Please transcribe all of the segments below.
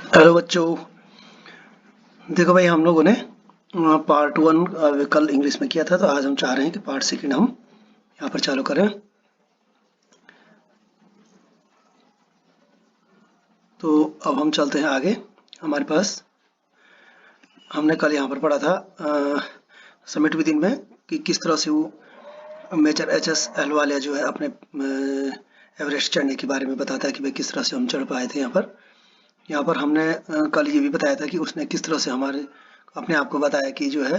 Hello बच्चों। देखो भाई, हम लोगों ने पार्ट 1 कल इंग्लिश में किया था, तो आज हम चाह रहे हैं कि पार्ट 2 हम यहाँ पर चालू करें। तो अब हम चलते हैं आगे। हमारे पास हमने कल यहाँ पर पढ़ा था समिट विद इन में कि किस तरह से वो मेजर एच.एस. अहलुवालिया जो है अपने एवरेस्ट चढ़ने के बारे में बताता है कि भाई किस तरह से हम चढ़ पाए थे यहाँ पर हमने कल ये भी बताया था कि उसने किस तरह से हमारे अपने आप को बताया कि जो है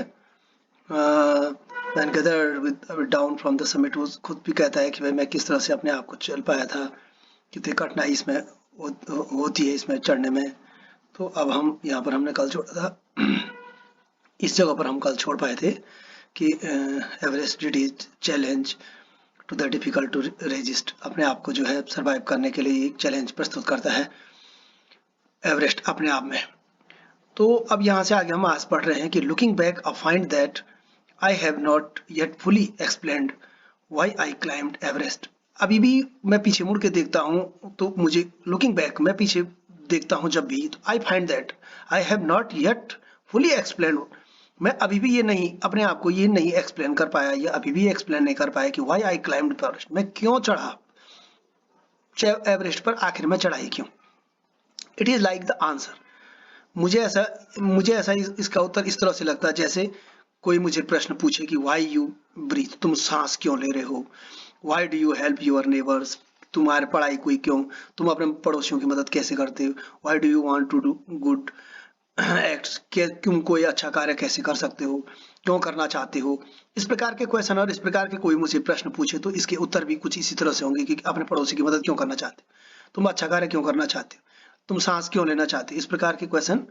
man gather with down from the summit. वो खुद भी कहता है कि भाई मैं किस तरह से अपने आप को चल पाया था, कितनी कठिनाई इसमें होती है इसमें चढ़ने में। तो अब हम यहाँ पर हमने कल छोड़ा था इस जगह पर हम कल छोड़ पाए थे कि Everest did is challenge to the difficult to resist. अपने आप को जो है सरवाइव करने के लिए एक चैलेंज प्रस्तुत करता है एवरेस्ट अपने आप में। तो अब यहाँ से आगे हम आज पढ़ रहे हैं कि looking back I find that I have not yet fully explained why I climbed Everest। अभी भी मैं पीछे मुड़ के देखता हूँ तो मुझे लुकिंग बैक मैं पीछे देखता हूँ जब भी, तो I find that I have not yet fully explain. मैं अभी भी ये नहीं अपने आप को ये नहीं एक्सप्लेन कर पाया, या अभी भी एक्सप्लेन नहीं कर पाया कि वाई आई क्लाइम्ड एवरेस्ट। मैं क्यों चढ़ा एवरेस्ट पर, आखिर में चढ़ाई क्यों। It is like the answer. मुझे ऐसा इसका उत्तर इस तरह से लगता है जैसे कोई मुझे प्रश्न पूछे कि वाई यू ब्रीथ, तुम सांस क्यों ले रहे हो। Why do you help your neighbours, तुम्हारे पढ़ाई कोई क्यों, तुम अपने पड़ोसियों की मदद कैसे करते हो। Why do you want to do good acts, तुम कोई अच्छा कार्य कैसे कर सकते हो, क्यों करना चाहते हो। इस प्रकार के क्वेश्चन और इस प्रकार के कोई मुझे प्रश्न पूछे तो इसके उत्तर भी कुछ इसी तरह से होंगे कि अपने पड़ोसी की मदद क्यों करना चाहते हो, तुम अच्छा कार्य क्यों करना चाहते हो, तुम सांस क्यों लेना चाहते हो। इस प्रकार के क्वेश्चन,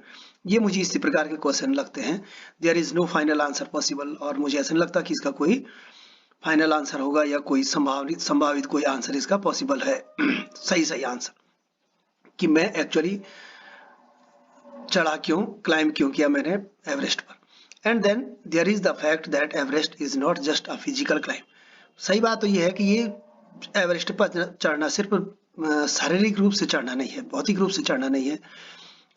ये मुझे इसी प्रकार के क्वेश्चन लगते हैं। There is no final answer possible, और मुझे ऐसा नहीं लगता कि इसका कोई फाइनल आंसर होगा या कोई संभावित कोई आंसर इसका पॉसिबल है सही आंसर कि मैं एक्चुअली चढ़ा क्यों, क्लाइम क्यों किया मैंने एवरेस्ट पर। And then there is the fact that Everest is not just a physical climb. सही बात तो ये है कि ये एवरेस्ट पर चढ़ना सिर्फ शारीरिक रूप से चढ़ना नहीं है, भौतिक रूप से चढ़ना नहीं है।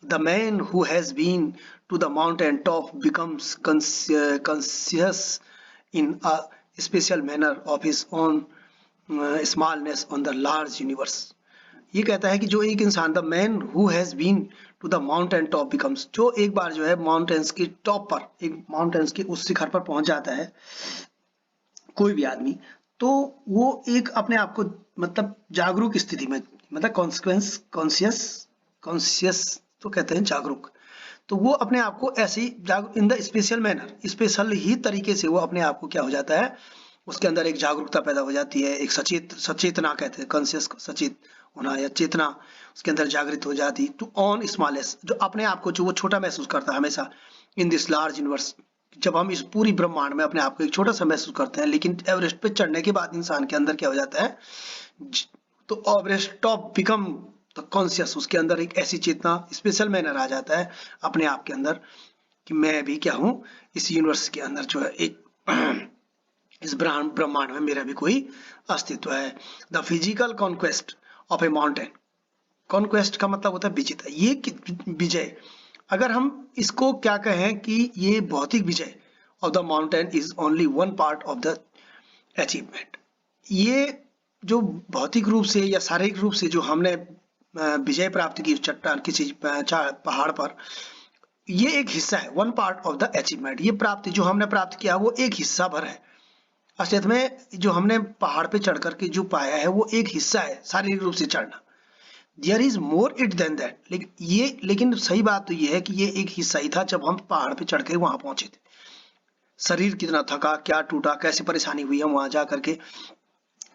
The man who has been to the mountain top becomes conscious in a special manner of his own smallness on the large universe। ये कहता है कि जो एक इंसान, the man who has been to the mountain top becomes, जो एक बार जो है माउंटेन्स की टॉप पर, एक माउंटेन्स के उस शिखर पर पहुंच जाता है कोई भी आदमी, तो वो एक अपने आप को मतलब जागरूक स्थिति में, मतलब कॉन्सियस कॉन्सियस तो कहते हैं जागरूक। तो वो अपने आप को ऐसे ही in the special manner, special ही तरीके से वो अपने आप को क्या हो जाता है, उसके अंदर एक जागरूकता पैदा हो जाती है, एक सचेतना कहते हैं, कॉन्शियस सचेत होना या चेतना उसके अंदर जागृत हो जाती। टू ऑन स्मॉलेस्ट, जो अपने आप को जो वो छोटा महसूस करता है हमेशा इन दिस लार्ज यूनिवर्स। जब हम इस पूरी ब्रह्मांड में अपने आप को एक छोटा सा महसूस करते हैं, लेकिन एवरेस्ट पे चढ़ने के बाद इंसान के अंदर क्या हो जाता है, तो Everest top become the conscious, उसके अंदर एक ऐसी चेतना, स्पेशल मैनर आ जाता है अपने आप के अंदर कि मैं भी क्या हूँ, इस यूनिवर्स के अंदर जो है एक इस ब्रह्मांड में मेरा भी कोई अस्तित्व है। The physical conquest of A mountain, conquest का मतलब होता है विजेता, ये विजय। अगर हम इसको क्या कहें कि ये भौतिक विजय of the mountain is only one part of the achievement. ये जो भौतिक रूप से या शारीरिक रूप से जो हमने विजय प्राप्त की चट्टान किसी पहाड़ पर, ये एक हिस्सा है, one part of the achievement. ये प्राप्ति जो हमने प्राप्त किया वो एक हिस्सा भर है। असलियत में जो हमने पहाड़ पे चढ़ करके जो पाया है वो एक हिस्सा है, शारीरिक रूप से चढ़ना। There is more it than that. लेकिन सही बात तो ये है कि ये एक हिस्सा ही था जब हम पहाड़ पे चढ़ के वहां पहुंचे थे। शरीर कितना थका, क्या टूटा, कैसी परेशानी हुई हम वहां जा करके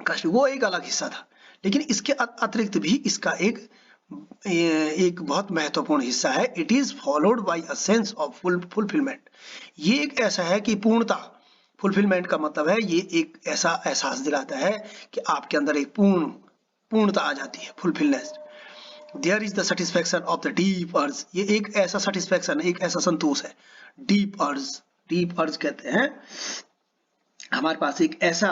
कष्ट, वो एक अलग हिस्सा था। लेकिन इसके अतिरिक्त भी इसका एक बहुत महत्वपूर्ण हिस्सा है। It is followed by a sense of fulfilment. ये एक ऐसा है कि पूर्णता, फुलफिलमेंट का मतलब है ये एक ऐसा एहसास दिलाता है कि आपके अंदर एक पूर्णता आ जाती है, fulfilness. There is the satisfaction of the deep urge, ये एक ऐसा सेटिस्फेक्शन, एक ऐसा संतोष है। डीप अर्ज, डीप अर्ज कहते हैं हमारे पास एक ऐसा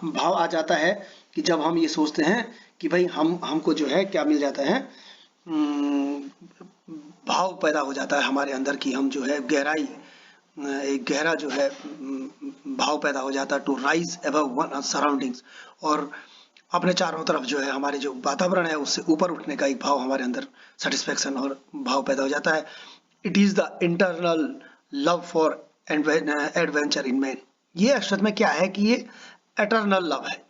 भाव आ जाता है कि जब हम ये सोचते हैं कि भाई हमको जो है क्या मिल जाता है, भाव पैदा हो जाता है हमारे अंदर की हम जो है गहराई, एक गहरा जो है भाव पैदा हो जाता है टू राइज अबव सराउंडिंग्स, और अपने चारों तरफ जो है हमारे जो वातावरण है उससे ऊपर उठने का एक भाव हमारे अंदर सेटिस्फेक्शन और भाव पैदा हो जाता है। It is the internal love for adventure in man. ये अक्षर में क्या है कि ये एटर्नल लव है,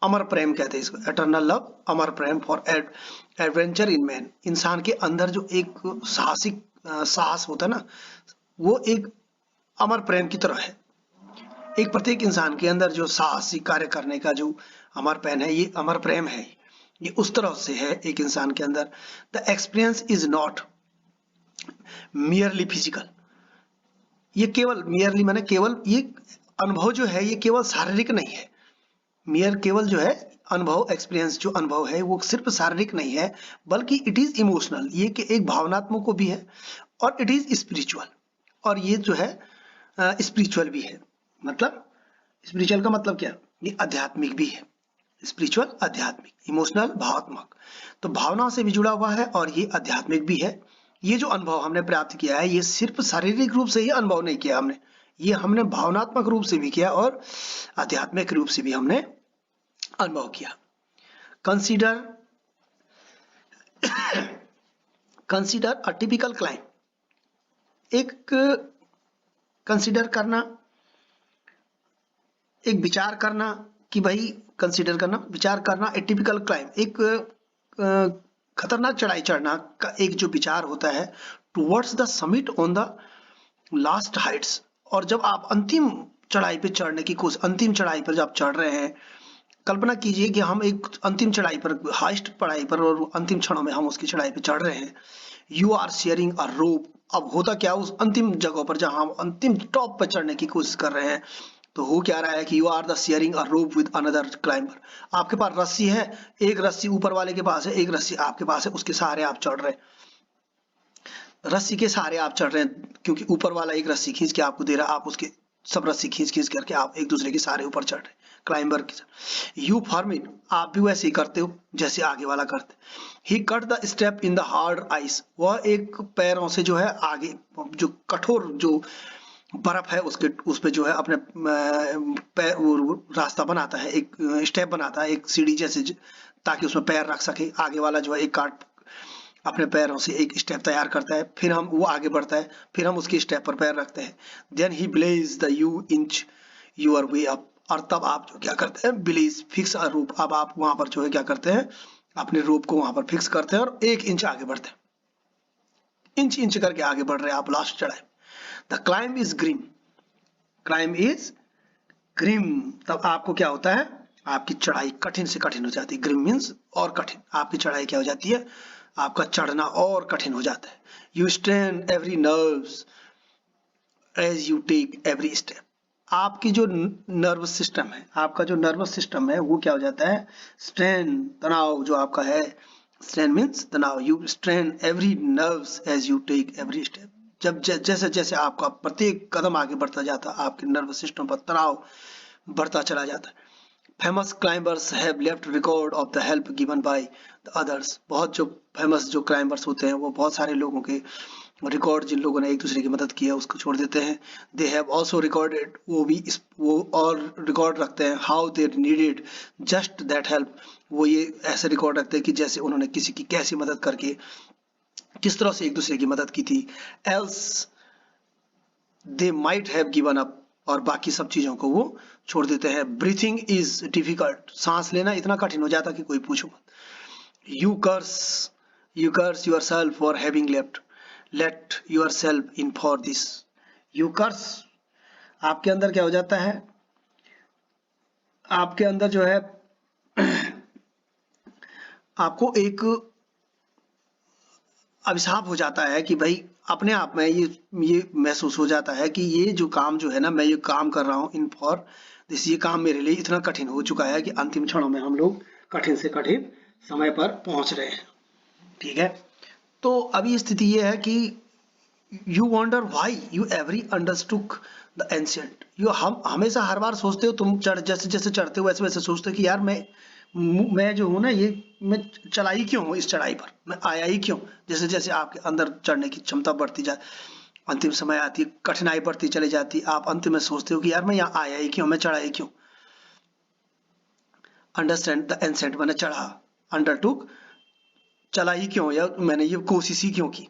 अमर प्रेम कहते हैं इसको, eternal love, Amar Prem for adventure in man. इंसान के अंदर जो एक साहसिक साहस होता है ना, वो एक अमर प्रेम की तरह है। एक प्रत्येक इंसान के अंदर जो साहसिक कार्य करने का जो अमर प्रेम है, ये अमर प्रेम है, ये उस तरह से है एक इंसान के अंदर। The experience is not merely physical. ये केवल मियरली माने केवल, ये अनुभव जो है ये केवल शारीरिक नहीं है। मियर केवल जो है अनुभव, एक्सपीरियंस जो अनुभव है वो सिर्फ शारीरिक नहीं है, बल्कि इट इज इमोशनल, ये कि एक भावनात्मक को भी है, और इट इज स्पिरिचुअल, और ये जो है स्पिरिचुअल भी है। मतलब स्पिरिचुअल का मतलब क्या, ये आध्यात्मिक भी है। स्पिरिचुअल आध्यात्मिक, इमोशनल भावात्मक, तो भावनाओं से भी जुड़ा हुआ है और ये आध्यात्मिक भी है। ये जो अनुभव हमने प्राप्त किया है ये सिर्फ शारीरिक रूप से ही अनुभव नहीं किया हमने, ये हमने भावनात्मक रूप से भी किया और आध्यात्मिक रूप से भी हमने अनुभव किया। Consider consider a typical client. एक कंसीडर करना, एक विचार करना कि भाई कंसीडर करना, विचार करना, ए टिपिकल क्लाइंब, एक खतरनाक चढ़ाई चढ़ना का एक जो विचार होता है, towards the summit on the last Heights. और जब आप अंतिम चढ़ाई पे चढ़ने की कोशिश, अंतिम चढ़ाई पर जब चढ़ रहे हैं, कल्पना कीजिए कि हम एक अंतिम चढ़ाई पर, हाइस्ट पढ़ाई पर, और अंतिम क्षणों में हम उसकी चढ़ाई पे चढ़ रहे हैं। यू आर शेयरिंग अ रोप। अब होता क्या, उस अंतिम जगह पर जहां हम अंतिम टॉप पर चढ़ने की कोशिश कर रहे हैं, तो हो क्या रहा है कि you are the sharing a rope with another climber. आपके पास रस्सी है, एक रस्सी ऊपर वाले के पास है, एक रस्सी आपके पास है, उसके सहारे आप चढ़ रहे हैं। रस्सी के सहारे आप चढ़ रहे हैं क्योंकि ऊपर वाला एक रस्सी खींच के आपको दे रहा है, आप उसके सब रस्सी खींच खींच करके आप एक दूसरे के सहारे ऊपर चढ़ रहे हैं क्लाइंबर की। यू फॉर्मिन, आप भी वैसे ही करते हो जैसे आगे वाला करते। He cut the step in the hard ice, वह एक पैरों से जो है आगे जो कठोर जो बर्फ है उसके उस पे जो है अपने रास्ता बनाता है, एक स्टेप बनाता है, एक सीढ़ी जैसे, ताकि उसमें पैर रख सके। आगे वाला जो है एक काट अपने पैरों से एक स्टेप तैयार करता है, फिर हम वो आगे बढ़ता है, फिर हम उसकी स्टेप पर पैर रखते हैं। Then he blaze the you inch your way up, और तब आप जो क्या करते हैं, ब्लेज फिक्स अ रूप। अब आप वहां पर जो है क्या करते हैं, अपने रूप को वहां पर फिक्स करते हैं और 1 इंच आगे बढ़ते हैं, इंच इंच करके आगे बढ़ रहे हैं आप लास्ट चढ़ाई। The climb is grim, climb is grim, तब आपको क्या होता है, आपकी चढ़ाई कठिन से कठिन हो जाती है। ग्रीम मीन्स और कठिन, आपकी चढ़ाई क्या हो जाती है, आपका चढ़ना और कठिन हो जाता है। You strain every nerves as you take every step, आपकी जो नर्वस सिस्टम है, आपका जो नर्वस सिस्टम है वो क्या हो जाता है, स्ट्रेन, तनाव जो आपका है, स्ट्रेन मीन्स तनाव। You strain every nerves as you take every step, जब जैसे जैसे आपका प्रत्येक कदम आगे बढ़ता जाता है, आपके नर्वस सिस्टम पर तनाव बढ़ता चला जाता है। Famous climbers have left record of the help given by the others, बहुत जो फेमस जो क्लाइंबर्स होते हैं वो बहुत सारे लोगों के रिकॉर्ड, जिन लोगों ने एक दूसरे की मदद की है उसको छोड़ देते हैं। दे हैव ऑल्सो रिकॉर्डेड, वो और रिकॉर्ड रखते हैं, how they needed just that help, वो ये ऐसे रिकॉर्ड रखते हैं कि जैसे उन्होंने किसी की कैसी मदद करके, किस तरह से एक दूसरे की मदद की थी। Else they might have given up, और बाकी सब चीजों को वो छोड़ देते हैं। ब्रीथिंग इज डिफिकल्ट, सांस लेना इतना कठिन हो जाता कि कोई पूछो मत। You curse yourself for having left, let yourself in for this. You curse, आपके अंदर क्या हो जाता है, आपके अंदर जो है आपको एक अभिशाप हो जाता है कि भाई अपने आप में ये महसूस हो जाता है कि ये जो काम जो है ना, मैं ये काम कर रहा हूँ इन फॉर दिस, ये काम मेरे लिए इतना कठिन हो चुका है कि अंतिम क्षणों में हम लोग कठिन से कठिन समय पर पहुंच रहे हैं। ठीक है, तो अभी स्थिति ये है कि you wonder why you every understood the ancient. हम हमेशा हर बार सोचते हो, तुम चढ़ जैसे जैसे चढ़ते हो वैसे वैसे सोचते हो कि यार मैं मैं जो हूँ ना, ये मैं चला ही क्यों हूँ इस चढ़ाई पर, मैं आया ही क्यों। जैसे जैसे आपके अंदर चढ़ने की क्षमता बढ़ती जाए, अंतिम समय आती है, कठिनाई बढ़ती चली जाती है, आप अंत में सोचते हो कि यार मैं यहाँ आया ही क्यों, मैं चढ़ा ही क्यों। अंडरस्टैंड द एंसेंट, मैंने चढ़ा, अंडरटुक, चला ही क्यों, या मैंने ये कोशिश ही क्यों की,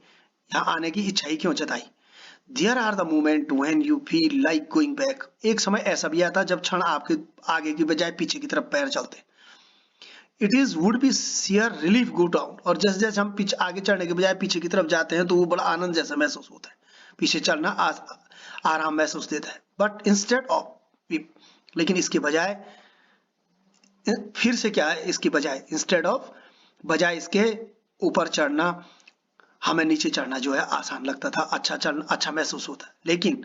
यहाँ आने की इच्छा ही क्यों जताई। There are the moment when you feel like going back. एक समय ऐसा भी आता जब क्षण आपके आगे की बजाय पीछे की तरफ पैर चलते। It is would be share relief go down, और जैसे जैसे हम पीछे आगे चढ़ने के बजाय पीछे की तरफ जाते हैं तो वो बड़ा आनंद जैसा महसूस होता है, पीछे चलना आराम महसूस देता है। बट इंस्टेड ऑफ, लेकिन इसके बजाय, फिर से क्या है इसके बजाय, इंस्टेड ऑफ, बजाय इसके ऊपर चढ़ना, हमें नीचे चढ़ना जो है आसान लगता था, अच्छा चढ़ना अच्छा महसूस होता है। लेकिन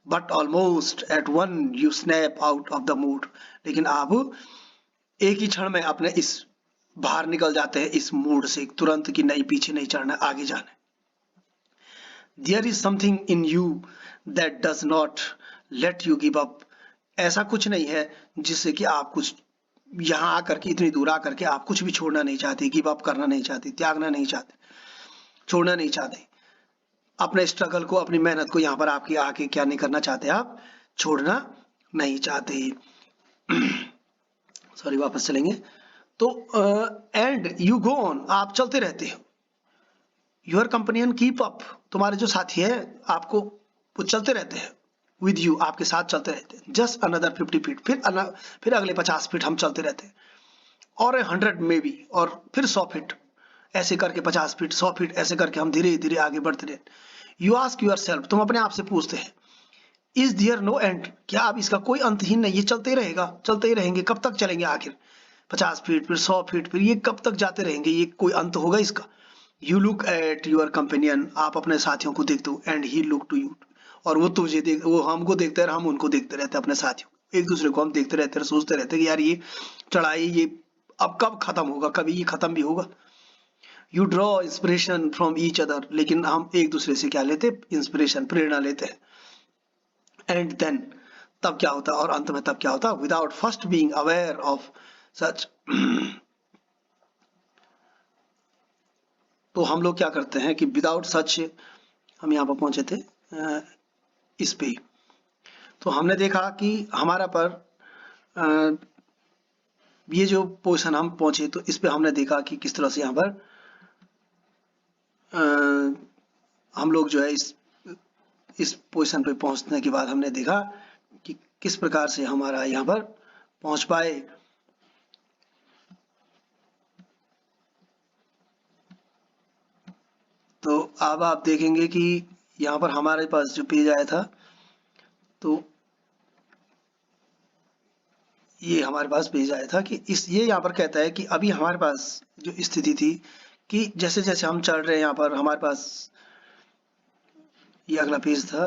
but almost at one you snap out of the mood, लेकिन आप एक ही क्षण में अपने इस बाहर निकल जाते हैं इस मूड से तुरंत, कि नहीं पीछे नहीं चढ़ना, आगे जाना है। There is something in you that does not let you give up. ऐसा कुछ नहीं है जिससे कि आप कुछ यहाँ आकर के, इतनी दूर आकर के आप कुछ भी छोड़ना नहीं चाहते, गिव अप करना नहीं चाहते, त्यागना नहीं चाहते, छोड़ना नहीं चाहते अपने स्ट्रगल को, अपनी मेहनत को। यहाँ पर आपकी आके क्या नहीं करना चाहते, आप छोड़ना नहीं चाहते। सॉरी, वापस चलेंगे। तो एंड यू गो ऑन, आप चलते रहते हो। योर कंपेनियन कीप अप, तुम्हारे जो साथी है आपको वो चलते रहते हैं, विद यू, आपके साथ चलते रहते हैं। जस्ट अनदर 50 फीट, फिर अगले 50 फीट हम चलते रहते हैं, और 100 में भी, और फिर 100 फीट, ऐसे करके 50 फीट 100 फीट ऐसे करके हम धीरे धीरे आगे बढ़ते रहते। यू आस्क यूर सेल्फ, तुम अपने आप से पूछते हैं, इज देयर नो एंड, क्या अब इसका कोई अंत ही नहीं, ये चलते ही रहेगा, चलते ही रहेंगे, कब तक चलेंगे आखिर, 50 फीट फिर 100 फीट, फिर ये कब तक जाते रहेंगे, ये कोई अंत होगा इसका। You look at your companion, आप अपने साथियों को देखते हो, and he look to you, और वो तुझे देख, वो हमको देखते हैं, हम उनको देखते रहते हैं, अपने साथियों, एक दूसरे को हम देखते रहते हैं, सोचते रहते हैं कि यार ये चढ़ाई ये अब कब खत्म होगा, कभी ये खत्म भी होगा। You draw inspiration from each other, लेकिन हम एक दूसरे से क्या लेते, इंस्पिरेशन, प्रेरणा लेते हैं। एंड देन, तब क्या होता, और अंत में तब क्या होता, without first being aware of such. तो हम लोग क्या करते हैं कि विदाउट सच, हम यहाँ पर पहुंचे थे इस पे, तो हमने देखा कि हमारा पर ये जो पोजीशन हम पहुंचे, तो इस पे हमने देखा कि किस तरह से यहाँ पर हम लोग जो है इस पोजीशन पे पहुंचने के बाद हमने देखा कि किस प्रकार से हमारा यहाँ पर पहुंच पाए। तो अब आप देखेंगे कि यहाँ पर हमारे पास जो पेज आया था, तो ये हमारे पास पेज आया था कि ये यहाँ पर कहता है कि अभी हमारे पास जो स्थिति थी कि जैसे जैसे हम चल रहे हैं, यहाँ पर हमारे पास ये अगला पेज था,